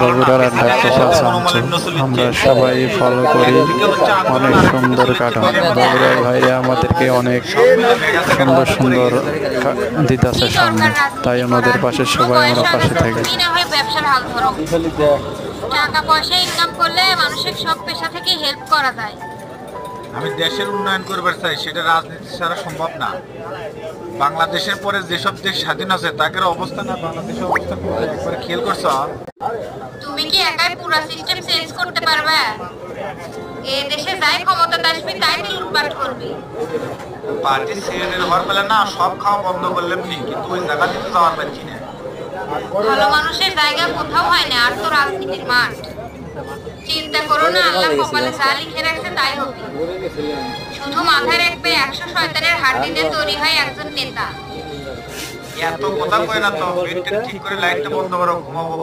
বগুড়ার আড্ডা কপাস অঞ্চল আমরা সবাই ফলো করি। অনেক সুন্দর কার্টুন বগুড়ার ভাইরা আমাদেরকে অনেক সুন্দর সুন্দর দিতেছে সামনে, তাই ওনাদের পাশে সবাই আমরা পাশে থাকি। ব্যবসার হাল ধরো, টাকা পয়সা ইনকাম করলে মানুষের সব পেশা থেকে হেল্প করা যায়। আমি দেশের উন্নয়ন করবার চাই, সেটা রাজনীতি ছাড়া সম্ভব না। বাংলাদেশের পরে যেসব দেশ স্বাধীন আছে তাদের অবস্থা না বাংলাদেশের অবস্থা একবার খেয়াল করছো? তুমি কি একাই পুরো সিস্টেম চেঞ্জ করতে পারবে? এই দেশে যাই ক্ষমতা আসবে তাই তো লুটপাট করবি। পার্টি সিএনএল হওয়ার বেলা না সব খাওয়া বন্ধ করলাম নি, কিন্তু ওই জায়গা দিতে যাওয়ার পারছি না। ভালো মানুষের জায়গা কোথাও হয় না, আর তো রাজনীতির মাঠ। চিন্তা করো না, আল্লাহ কপালে যা লিখে রাখছে তাই হবে। শুধু মাথায় রাখবে 100 শয়তানের হাড্ডি দিয়ে তৈরি হয় একজন নেতা। এত কথা কয় না তো, পেটটা ঠিক করে লাইটটা বন্ধ করো, ঘুমাবো।